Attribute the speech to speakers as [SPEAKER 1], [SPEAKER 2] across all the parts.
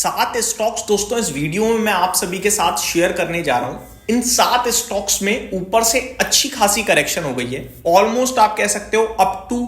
[SPEAKER 1] 7 stocks दोस्तों इस video में मैं आप सभी के साथ शेयर करने जा रहा हूं। इन 7 स्टॉक्स में ऊपर से अच्छी खासी करेक्शन हो गई है। ऑलमोस्ट आप कह सकते हो अप टू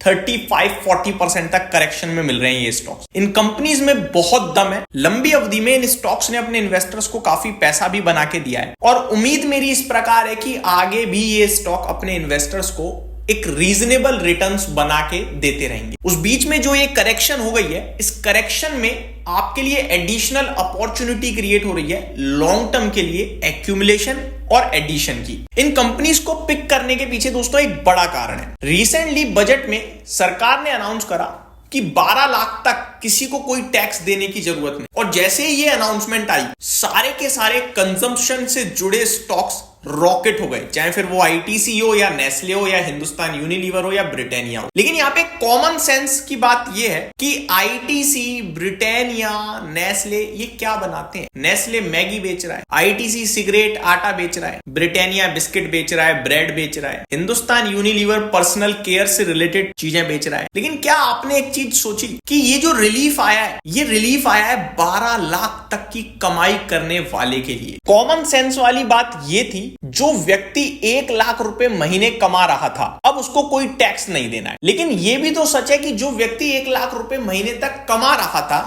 [SPEAKER 1] 35-40% तक करेक्शन में मिल रहे हैं ये स्टॉक्स। इन कंपनीज में बहुत दम है। लंबी अवधि में इन स्टॉक्स ने अपने इन्वेस्टर्स को काफी पैसा भी बना के दिया है और उम्मीद मेरी इस प्रकार है कि आगे भी ये स्टॉक अपने इन्वेस्टर्स को एक रीजनेबल रिटर्न्स बना के देते रहेंगे। उस बीच में जो ये करेक्शन हो गई है, इस करेक्शन में आपके लिए एडिशनल अपॉर्चुनिटी क्रिएट हो रही है लॉन्ग टर्म के लिए एक्यूमुलेशन और एडिशन की। इन कंपनीज को पिक करने के पीछे दोस्तों एक बड़ा कारण है। रिसेंटली बजट में सरकार ने अनाउंस करा कि 12 लाख तक किसी को कोई टैक्स देने की जरूरत नहीं, और जैसे ही ये अनाउंसमेंट आई सारे के सारे कंजम्पशन से जुड़े स्टॉक्स रॉकेट हो गए, चाहे फिर वो आईटीसी हो या नेस्ले हो या हिंदुस्तान यूनिलीवर हो या ब्रिटानिया हो। लेकिन यहाँ पे कॉमन सेंस की बात ये है कि आईटीसी, ब्रिटानिया, नेस्ले ये क्या बनाते हैं। नेस्ले मैगी बेच रहा है, आईटीसी सिगरेट आटा बेच रहा है, ब्रिटानिया बिस्किट बेच रहा है, ब्रेड बेच रहा है, हिंदुस्तान यूनिलीवर पर्सनल केयर से रिलेटेड चीजें बेच रहा है। लेकिन क्या आपने एक चीज सोची कि ये जो रिलीफ आया है, ये रिलीफ आया है 12 लाख तक की कमाई करने वाले के लिए। कॉमन सेंस वाली बात ये थी, जो व्यक्ति 1 लाख रुपए महीने कमा रहा था अब उसको कोई टैक्स नहीं देना है। लेकिन यह भी तो सच है कि जो व्यक्ति 1 लाख रुपए महीने तक कमा रहा था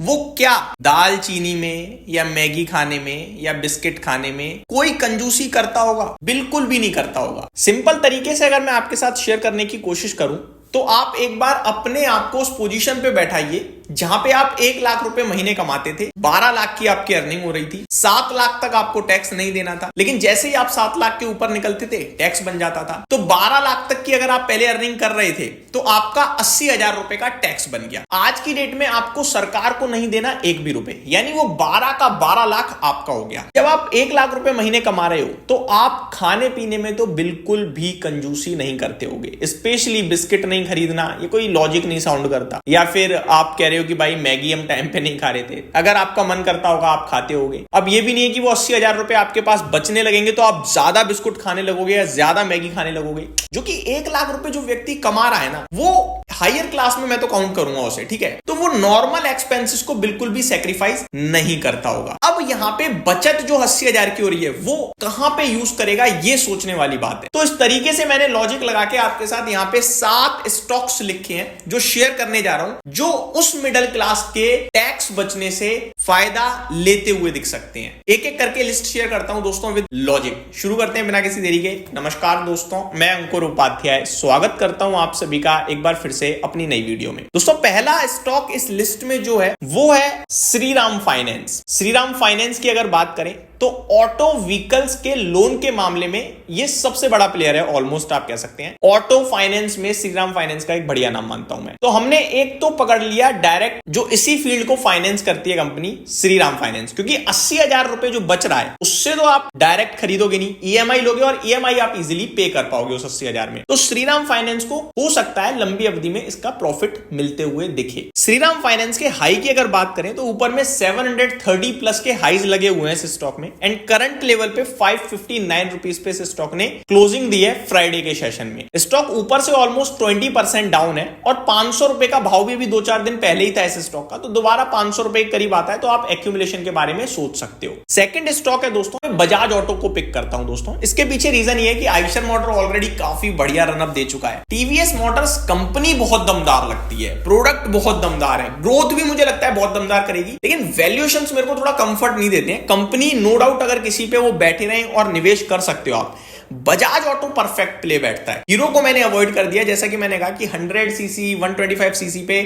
[SPEAKER 1] वो क्या दाल चीनी में या मैगी खाने में या बिस्किट खाने में कोई कंजूसी करता होगा? बिल्कुल भी नहीं करता होगा। सिंपल तरीके से अगर मैं आपके साथ शेयर करने की कोशिश करूं तो आप एक बार अपने आप को उस पोजीशन पे बैठाइए जहां पे आप 1 लाख रुपए महीने कमाते थे, 12 लाख की आपकी अर्निंग हो रही थी, 7 लाख तक आपको टैक्स नहीं देना था। लेकिन जैसे ही आप 7 लाख के ऊपर निकलते थे टैक्स बन जाता था। तो 12 लाख तक की अगर आप पहले अर्निंग कर रहे थे तो आपका 80,000 रुपए का टैक्स बन गया। आज की डेट में आपको सरकार को नहीं देना एक भी रुपए, यानी वो 12 का 12 लाख आपका हो गया। जब आप 1 लाख रुपए महीने कमा रहे हो तो आप खाने पीने में तो बिल्कुल भी कंजूसी नहीं करते होगे। स्पेशली बिस्किट नहीं खरीदना, ये कोई लॉजिक नहीं साउंड करता। या फिर आप कह रहे हो कि भाई मैगी हम टाइम पे नहीं खा रहे थे, अगर आपका मन करता होगा आप खाते होगे। अब ये भी नहीं है कि वो 80,000 रुपए आपके पास बचने लगेंगे तो आप ज्यादा बिस्कुट खाने लगोगे या ज्यादा मैगी खाने लगोगे। जो कि 1 लाख रुपए जो व्यक्ति कमा रहा है ना, वो हायर क्लास में मैं तो काउंट करूंगा उसे, ठीक है। तो वो नॉर्मल एक्सपेंसेस को बिल्कुल भी सैक्रिफाइस नहीं करता होगा। अब यहाँ पे बचत जो 80,000 की हो रही है वो कहां पे यूज करेगा, ये सोचने वाली बात है। तो इस तरीके से मैंने लॉजिक लगा के आपके साथ यहाँ पे 7 स्टॉक्स लिखे हैं जो शेयर करने जा रहा हूं, जो उस मिडिल क्लास के टैक्स बचने से फायदा लेते हुए दिख सकते हैं। एक एक करके लिस्ट शेयर करता हूं दोस्तों विद लॉजिक। शुरू करते हैं बिना किसी देरी के। नमस्कार दोस्तों, मैं अंकुर उपाध्याय स्वागत करता हूं आप सभी का एक बार फिर से अपनी नई वीडियो में। दोस्तों पहला स्टॉक इस लिस्ट में जो है वो है श्रीराम फाइनेंस। श्रीराम फाइनेंस की अगर बात करें तो ऑटो व्हीकल्स के लोन के मामले में ये सबसे बड़ा प्लेयर है, ऑलमोस्ट आप कह सकते हैं। ऑटो फाइनेंस में श्रीराम फाइनेंस का एक बढ़िया नाम मानता हूं मैं। तो हमने एक तो पकड़ लिया डायरेक्ट जो इसी फील्ड को फाइनेंस करती है कंपनी श्रीराम फाइनेंस, क्योंकि 80,000 रुपए जो बच रहा है उससे तो आप डायरेक्ट खरीदोगे नहीं, ईएमआई लोगे और ईएमआई आप इजिली पे कर पाओगे उस 80,000 में। तो श्रीराम फाइनेंस को हो सकता है लंबी अवधि में इसका प्रॉफिट मिलते हुए दिखे। श्रीराम फाइनेंस के हाई की अगर बात करें तो ऊपर में 730 प्लस के हाईज लगे हुए हैं इस स्टॉक में, एंड करंट लेवल पे 559 रुपीज पे इस स्टॉक ने क्लोजिंग दी है फ्राइडे के सेशन में। स्टॉक ऊपर से ऑलमोस्ट 20% डाउन है और 500 रुपए का भाव भी 2-4 दिन पहले ही था इस स्टॉक का, तो दोबारा 500 रुपए के करीब आता है तो आप एक्यूमुलेशन के बारे में सोच सकते हो। सेकंड स्टॉक है दोस्तों, मैं बजाज ऑटो को पिक करता हूं दोस्तों। इसके पीछे रीजन ये है कि आइशर मोटर ऑलरेडी काफी बढ़िया रनअप दे चुका है। टीवीएस मोटर्स कंपनी बहुत दमदार लगती है, प्रोडक्ट बहुत दमदार है, ग्रोथ भी मुझे लगता है बहुत दमदार करेगी, लेकिन वैल्यूएशंस मेरे को थोड़ा कंफर्ट नहीं देते हैं। कंपनी नो डाउट अगर किसी पे वो बैठे रहें और निवेश कर सकते हो आप। बजाज ऑटो परफेक्ट प्ले बैठता है। हीरो को मैंने अवॉइड कर दिया, जैसा कि मैंने कहा कि 100 सीसी 125 सीसी पे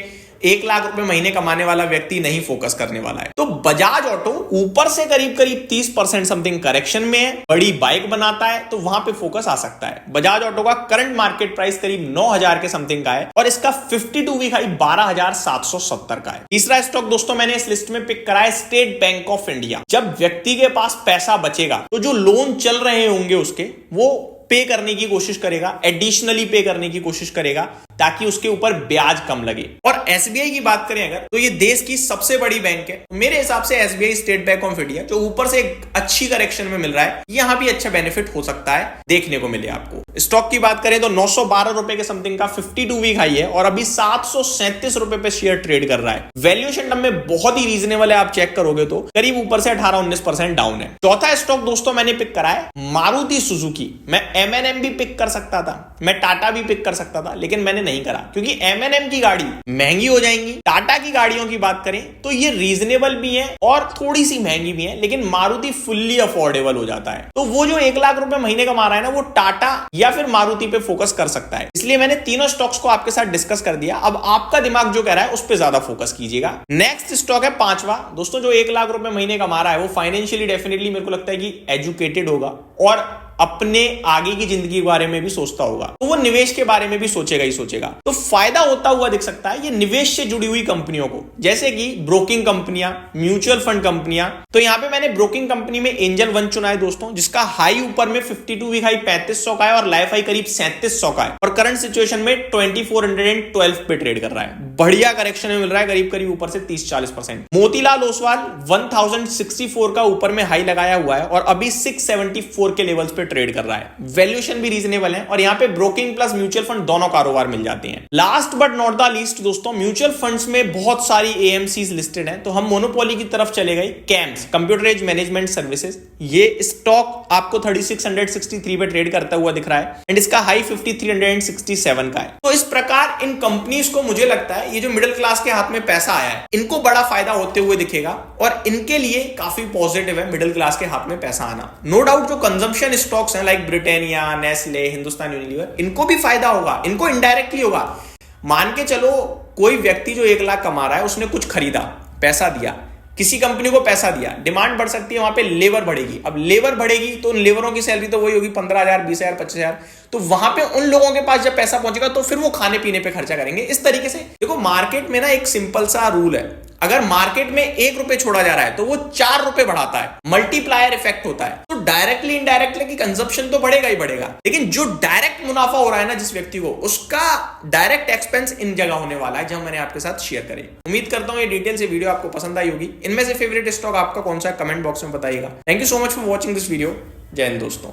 [SPEAKER 1] 1 लाख रुपए महीने कमाने वाला व्यक्ति नहीं फोकस करने वाला है। तो बजाज ऑटो ऊपर से करीब 30% समथिंग करेक्शन में है, बड़ी बाइक बनाता है, तो वहां पे फोकस आ सकता है। बजाज ऑटो का करंट मार्केट प्राइस करीब 9,000 के समथिंग का है और इसका 52 वीक हाई 12,770 का है। तीसरा स्टॉक दोस्तों मैंने इस लिस्ट में पिक करा है स्टेट बैंक ऑफ इंडिया। जब व्यक्ति के पास पैसा बचेगा तो जो लोन चल रहे होंगे उसके वो पे करने की कोशिश करेगा, एडिशनली पे करने की कोशिश करेगा, ताकि उसके ऊपर ब्याज कम लगे। और एसबीआई की बात करें अगर, तो ये देश की सबसे बड़ी बैंक है। मेरे हिसाब से SBI state bank of India जो ऊपर से एक अच्छी करेक्शन में मिल रहा है, यहां भी अच्छा बेनिफिट हो सकता है देखने को मिले आपको। स्टॉक की बात करें तो 912 रुपए के समथिंग का 52 वीक हाई है और अभी 737 रुपए पे शेयर ट्रेड कर रहा है। वैल्यूएशन टर्म में बहुत ही रीजनेबल है, आप चेक करोगे तो करीब ऊपर से 18-19% डाउन है। चौथा स्टॉक दोस्तों मैंने पिक करा है मारुति सुजुकी। मैं एमएनएम भी पिक कर सकता था, मैं टाटा भी पिक कर सकता था, लेकिन मैंने नहीं करा क्योंकि एमएनएम की गाड़ी महंगी हो जाएंगी। टाटा की गाड़ियों की बात करें तो ये रीजनेबल भी है और थोड़ी सी महंगी भी है, लेकिन मारुति फुल्ली अफोर्डेबल हो जाता है। तो वो जो 1 लाख रुपए महीने कमा रहा है ना, वो टाटा या फिर मारुति पे फोकस कर सकता है। इसलिए मैंने तीनों स्टॉक्स को आपके साथ डिस्कस कर दिया। अब आपका दिमाग जो कह रहा है उस पर ज्यादा फोकस कीजिएगा। नेक्स्ट स्टॉक है पांचवा दोस्तों, जो 1 लाख रुपए महीने कमा रहा है, वो फाइनेंशियली डेफिनेटली मेरे को लगता है कि एजुकेटेड होगा और अपने आगे की जिंदगी के बारे में भी सोचता होगा, तो वो निवेश के बारे में भी सोचेगा ही सोचेगा। तो फायदा होता हुआ दिख सकता है ये निवेश से जुड़ी हुई कंपनियों को, जैसे कि ब्रोकिंग कंपनियां, म्यूचुअल फंड कंपनियां। तो यहां पे मैंने ब्रोकिंग कंपनी में एंजल वन चुना है दोस्तों, जिसका हाई ऊपर में 52 वीक हाई 3500 का है और लाइफ हाई करीब 3700 का है और करंट सिचुएशन में 2412 पे ट्रेड कर रहा है। बढ़िया करेक्शन में मिल रहा है, करीब करीब ऊपर से 30-40%। मोतीलाल ओसवाल 1064 का ऊपर में हाई लगाया हुआ है और अभी 674 के लेवल्स पे ट्रेड कर रहा है। वैल्यूएशन भी रीजनेबल है और यहां पे ब्रोकिंग प्लस म्यूचुअल फंड दोनों कारोबार मिल जाते हैं। Last but not the least दोस्तों, म्यूचुअल फंड्स में बहुत सारी एएमसीज लिस्टेड हैं, तो हम मोनोपोली की तरफ चले गए। CAMS, computer age management services, ये स्टॉक आपको 3663 पे ट्रेड करता हुआ दिख रहा है एंड इसका हाई 5367 का है। तो इस प्रकार इन कंपनीज को मुझे लगता है ये जो मिडिल क्लास के हाथ में पैसा आया है, इनको बड़ा फायदा होते हुए दिखेगा और इनके लिए काफी पॉजिटिव है मिडिल क्लास के हाथ में पैसा आना। नो डाउट जो कंजम्पशन स्टॉक्स हैं like Britannia, Nestle, Hindustan Unilever, इनको भी फायदा होगा, इनको इनडायरेक्टली होगा। मान के चलो कोई व्यक्ति जो 1 लाख कमा रहा है, उसने कुछ खरीदा, पैसा दिया, किसी कंपनी को पैसा दिया, डिमांड बढ़ सकती है, वहां पे लेबर बढ़ेगी। अब लेबर बढ़ेगी तो उन लेबरों की सैलरी तो वही होगी 15,000, 20,000, 25,000। तो वहां पे उन लोगों के पास जब पैसा पहुंचेगा तो फिर वो खाने पीने पे खर्चा करेंगे। इस तरीके से देखो, मार्केट में ना एक सिंपल सा रूल है, अगर मार्केट में 1 रुपए छोड़ा जा रहा है तो वो 4 रुपए बढ़ाता है, मल्टीप्लायर इफेक्ट होता है। तो डायरेक्टली इनडायरेक्टली की कंजप्शन तो बढ़ेगा ही बढ़ेगा, लेकिन जो डायरेक्ट मुनाफा हो रहा है ना जिस व्यक्ति को, उसका डायरेक्ट एक्सपेंस इन जगह होने वाला है, जहां मैंने आपके साथ शेयर करे। उम्मीद करता हूं ये डिटेल से वीडियो आपको पसंद आई होगी। इनमें से फेवरेट स्टॉक आपका कौन सा है कमेंट बॉक्स में बताइएगा। Thank you so much for watching this video. जय हिंद दोस्तों।